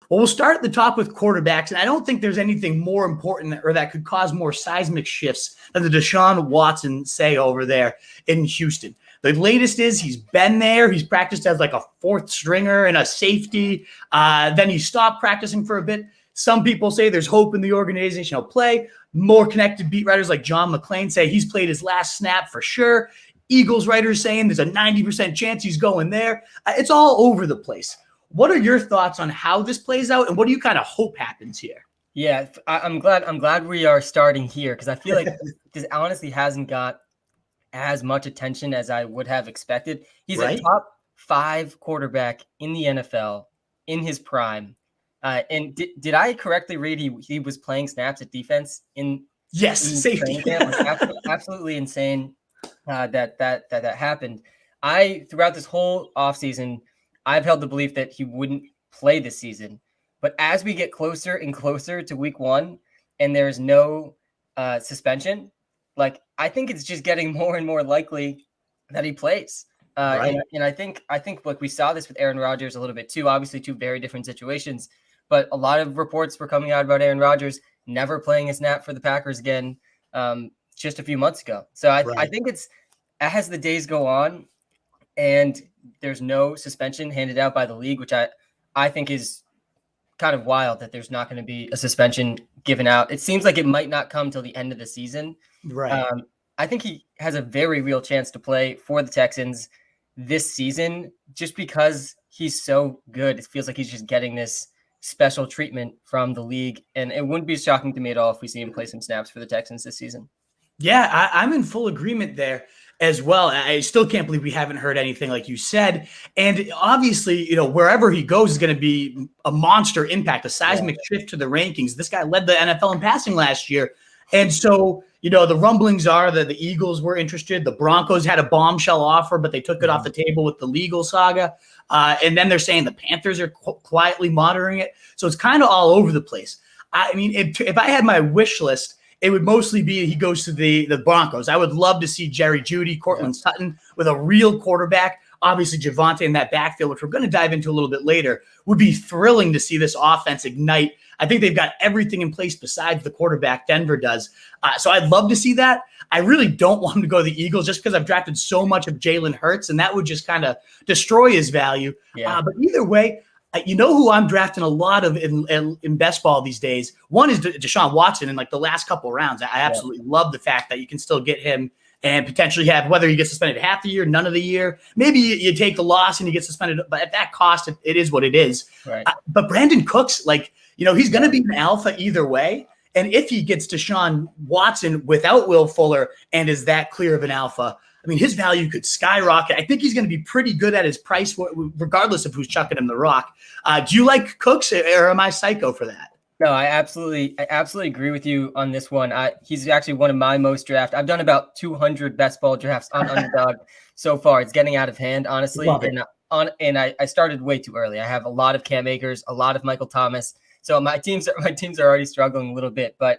Well, we'll start at the top with quarterbacks, and I don't think there's anything more important or that could cause more seismic shifts than the Deshaun Watson say over there in Houston. The latest is he's been there. He's practiced as like a fourth stringer and a safety. Then he stopped practicing for a bit. Some people say there's hope in the organization he'll play. More connected beat writers like John McClain say he's played his last snap for sure. Eagles writers saying there's a 90% chance he's going there. It's all over the place. What are your thoughts on how this plays out, and what do you kind of hope happens here? Yeah, I'm glad we are starting here, because I feel like this honestly hasn't got as much attention as I would have expected. He's a top 5 quarterback in the NFL in his prime. And did I correctly read he was playing snaps at defense in safety camp? Absolutely insane that happened. Throughout this whole offseason, I've held the belief that he wouldn't play this season. But as we get closer and closer to week 1 and there's no suspension, like, I think it's just getting more and more likely that he plays. And I think like we saw this with Aaron Rodgers a little bit too. Obviously, 2 very different situations, but a lot of reports were coming out about Aaron Rodgers never playing a snap for the Packers again just a few months ago. So I think it's as the days go on and there's no suspension handed out by the league, which I think is kind of wild that there's not going to be a suspension given out. It seems like it might not come till the end of the season. I think he has a very real chance to play for the Texans this season just because he's so good. It feels like he's just getting this special treatment from the league, and it wouldn't be shocking to me at all if we see him play some snaps for the Texans this season. Yeah, I'm in full agreement there as well. I still can't believe we haven't heard anything like you said. And obviously, wherever he goes is going to be a monster impact, a seismic shift to the rankings. This guy led the NFL in passing last year. And so, the rumblings are that the Eagles were interested. The Broncos had a bombshell offer, but they took it off the table with the legal saga. And then they're saying the Panthers are quietly monitoring it. So it's kind of all over the place. I mean, if I had my wish list, it would mostly be he goes to the Broncos. I would love to see Jerry Jeudy, Cortland Sutton with a real quarterback. Obviously, Javonte in that backfield, which we're going to dive into a little bit later, would be thrilling to see this offense ignite. I think they've got everything in place besides the quarterback Denver does. So I'd love to see that. I really don't want him to go to the Eagles just because I've drafted so much of Jalen Hurts, and that would just kind of destroy his value. But either way, you know who I'm drafting a lot of in best ball these days? One is Deshaun Watson in like the last couple of rounds. I absolutely love the fact that you can still get him and potentially have, whether you get suspended half the year, none of the year. Maybe you take the loss and you get suspended, but at that cost, it is what it is. But Brandon Cooks, he's going to be an alpha either way. And if he gets Deshaun Watson without Will Fuller and is that clear of an alpha, I mean, his value could skyrocket. I think he's going to be pretty good at his price, regardless of who's chucking him the rock. Do you like Cooks, or am I psycho for that? No, I absolutely agree with you on this one. He's actually one of my most drafted. I've done about 200 best ball drafts on Underdog so far. It's getting out of hand, honestly. And I started way too early. I have a lot of Cam Akers, a lot of Michael Thomas. So my teams are already struggling a little bit. But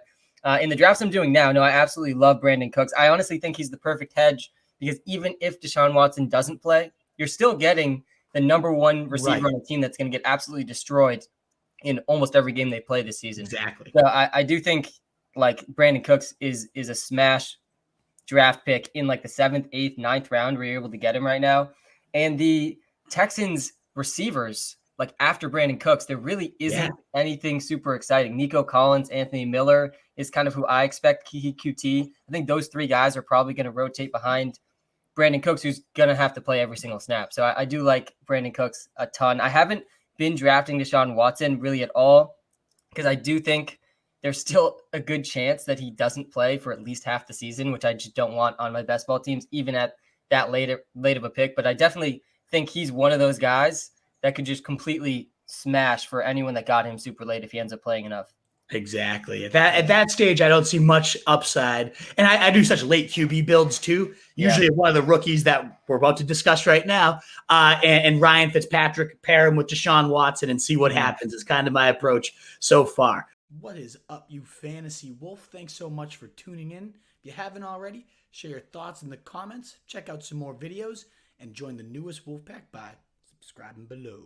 in the drafts I'm doing now, no, I absolutely love Brandon Cooks. I honestly think he's the perfect hedge because even if Deshaun Watson doesn't play, you're still getting the number 1 receiver on the team that's going to get absolutely destroyed in almost every game they play this season. Exactly. So I do think like Brandon Cooks is a smash draft pick in like the 7th, 8th, 9th round where you're able to get him right now. And the Texans receivers, like after Brandon Cooks, there really isn't anything super exciting. Nico Collins, Anthony Miller is kind of who I expect QT. I think those 3 guys are probably going to rotate behind Brandon Cooks, who's going to have to play every single snap. So I do like Brandon Cooks a ton. I haven't been drafting Deshaun Watson really at all because I do think there's still a good chance that he doesn't play for at least half the season, which I just don't want on my best ball teams, even at that late of a pick. But I definitely think he's one of those guys that could just completely smash for anyone that got him super late if he ends up playing enough. Exactly. At that stage, I don't see much upside. And I do such late QB builds too. Usually one of the rookies that we're about to discuss right now, and Ryan Fitzpatrick, pair him with Deshaun Watson and see what happens is kind of my approach so far. What is up, you fantasy wolf? Thanks so much for tuning in. If you haven't already, share your thoughts in the comments, check out some more videos, and join the newest Wolfpack by subscribing below.